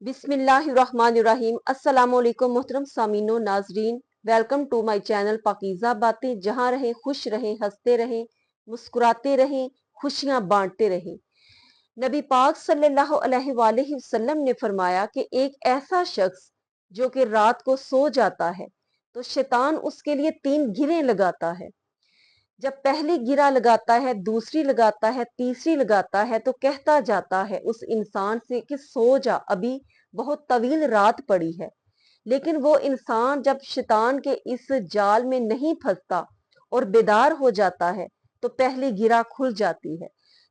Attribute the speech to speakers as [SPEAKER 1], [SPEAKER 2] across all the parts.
[SPEAKER 1] बिस्मिल्लाहिर्रहमानिर्रहीम। अस्सलाम वालेकुम मोहतरम सामीनो नाजरीन, welcome to my channel Pakeeza Baatein. जहां रहें खुश रहें, हंसते रहें, मुस्कुराते रहें, खुशियां बांटते रहें। नबी पाक सल्लल्लाहु अलैहि वसल्लम ने फरमाया कि एक ऐसा शख्स जो कि रात को सो जाता है तो शैतान उसके लिए 3 गिरें लगाता है। जब पहली गिरा लगाता है, दूसरी लगाता है, तीसरी लगाता है तो कहता जाता है उस इंसान से कि सो जा, अभी बहुत तवील रात पड़ी है। लेकिन वो इंसान जब शैतान के इस जाल में नहीं फंसता और बेदार हो जाता है तो पहली गिरा खुल जाती है।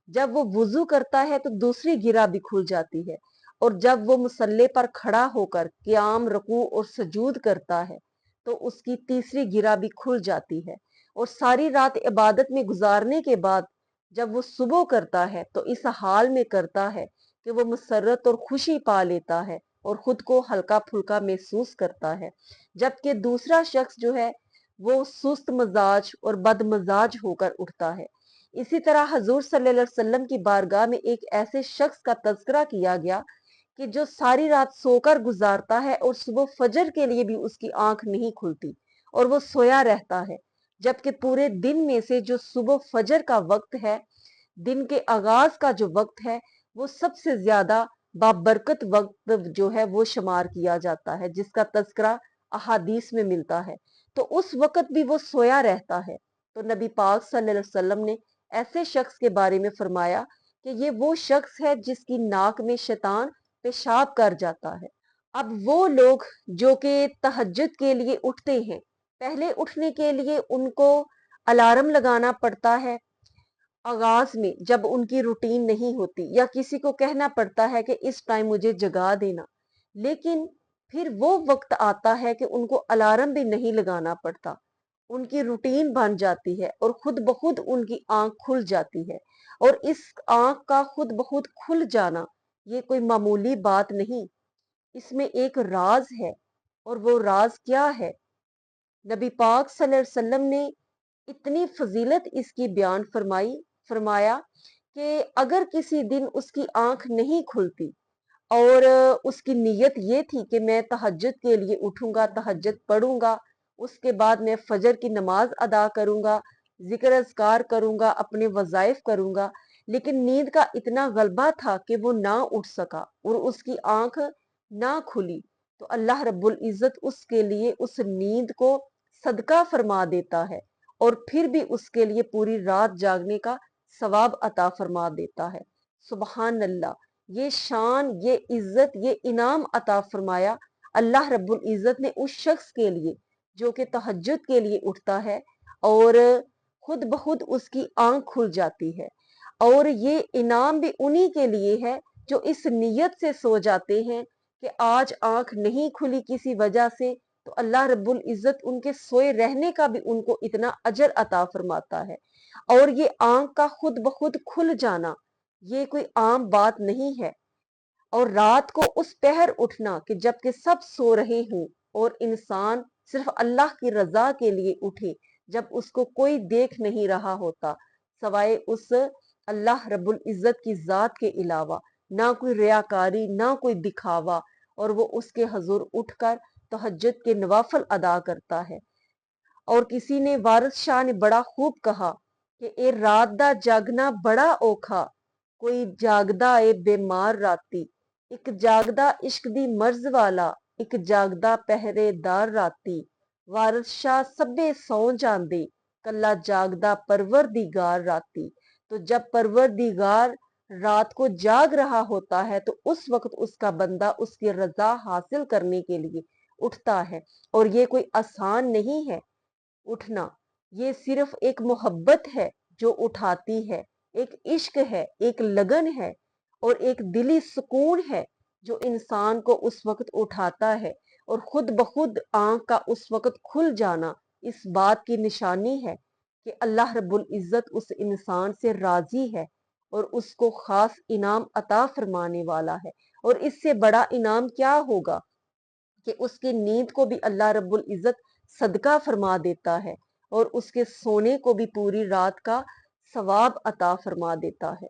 [SPEAKER 1] जब वो वुजू करता है तो दूसरी गिरा भी खुल जाती है। और जब वो मुसल्ले पर खड़ा होकर क़याम, रुकू और सजूद करता है तो उसकी तीसरी गिरा भी खुल जाती है। और सारी रात इबादत में गुजारने के बाद जब वो सुबह करता है तो इस हाल में करता है कि वो मसरत और खुशी पा लेता है और खुद को हल्का फुल्का महसूस करता है। जबकि दूसरा शख्स जो है वो सुस्त मजाज और बदमजाज होकर उठता है। इसी तरह हजूर सल्लल्लाहु अलैहि वसल्लम की बारगाह में एक ऐसे शख्स का तज़किरा किया गया कि जो सारी रात सोकर गुजारता है और सुबह फजर के लिए भी उसकी आंख नहीं खुलती और वो सोया रहता है। जबकि पूरे दिन में से जो सुबह फजर का वक्त है, दिन के आगाज का जो वक्त है, वो सबसे ज्यादा बाबरकत वक्त जो है वो शुमार किया जाता है, जिसका तज़किरा अहादीस में मिलता है। तो उस वक्त भी वो सोया रहता है। तो नबी पाक सल्लल्लाहु अलैहि वसल्लम ने ऐसे शख्स के बारे में फरमाया कि ये वो शख्स है जिसकी नाक में शैतान पेशाब कर जाता है। अब वो लोग जो कि तहज्जुद के लिए उठते हैं, पहले उठने के लिए उनको अलार्म लगाना पड़ता है। आगाज में जब उनकी रूटीन नहीं होती या किसी को कहना पड़ता है कि इस टाइम मुझे जगा देना, लेकिन फिर वो वक्त आता है कि उनको अलार्म भी नहीं लगाना पड़ता, उनकी रूटीन बन जाती है और खुद ब खुद उनकी आंख खुल जाती है। और इस आंख का खुद ब खुद खुल जाना ये कोई मामूली बात नहीं, इसमें एक राज है। और वो राज क्या है? नबी पाक सल्लल्लाहु अलैहि वसल्लम ने इतनी फजीलत इसकी बयान फरमाया कि अगर किसी दिन उसकी आंख नहीं खुलती और उसकी नीयत ये थी कि मैं तहज्जुद के लिए उठूंगा, तहज्जुद पढ़ूंगा, उसके बाद मैं फजर की नमाज अदा करूंगा, जिक्र अज़कार करूंगा, अपने वज़ाइफ करूंगा, लेकिन नींद का इतना गलबा था कि वो ना उठ सका और उसकी आंख ना खुली, तो अल्लाह रब्बुल इज़्ज़त उसके लिए उस नींद को सदका फरमा देता है और फिर भी उसके लिए पूरी रात जागने का सवाब अता फरमा देता है। सुबहान अल्लाह, ये शान, ये इज्जत, ये इनाम अता फरमाया अल्लाह रब्बुल इज्जत ने उस शख्स के लिए जो कि तहज्जुद के लिए उठता है और खुद ब खुद उसकी आंख खुल जाती है। और ये इनाम भी उन्हीं के लिए है जो इस नीयत से सो जाते हैं कि आज आंख नहीं खुली किसी वजह से, तो अल्लाह रब्बुल इज्जत उनके सोए रहने का भी उनको इतना अजर अता फरमाता है। और ये आंख का खुद ब खुद खुल जाना ये कोई आम बात नहीं है। और रात को उस पहर उठना कि जबकि सब सो रहे हों और इंसान सिर्फ अल्लाह की रजा के लिए उठे, जब उसको कोई देख नहीं रहा होता सवाए उस अल्लाह रब्बुल इज्जत की जात के अलावा, ना कोई रियाकारी, ना कोई दिखावा, और वो उसके हजूर उठकर तहज्जुद के नवाफल अदा करता है। और किसी ने, वारिस शाह ने बड़ा खूब कहा कि ए रात दा जागना बड़ा औखा, कोई जागदा ए बेमार राती, एक जागदा इश्क दी मर्ज वाला, एक जागदा पहरेदार राती, वारिस शाह सब्बे सौ जांदे, कल्ला जागदा परवरदिगार राती। तो जब परवरदिगार रात को जाग रहा होता है तो उस वक्त उसका बंदा उसकी रजा हासिल करने के लिए उठता है। और ये कोई आसान नहीं है उठना, ये सिर्फ एक मोहब्बत है जो उठाती है, एक इश्क है, एक लगन है और एक दिली सुकून है जो इंसान को उस वक्त उठाता है। और खुद ब खुद आंख का उस वक्त खुल जाना इस बात की निशानी है कि अल्लाह रब्बुल इज्जत उस इंसान से राजी है और उसको खास इनाम अता फरमाने वाला है। और इससे बड़ा इनाम क्या होगा कि उसकी नींद को भी अल्लाह रब्बुल इज्जत सदका फरमा देता है और उसके सोने को भी पूरी रात का सवाब अता फरमा देता है।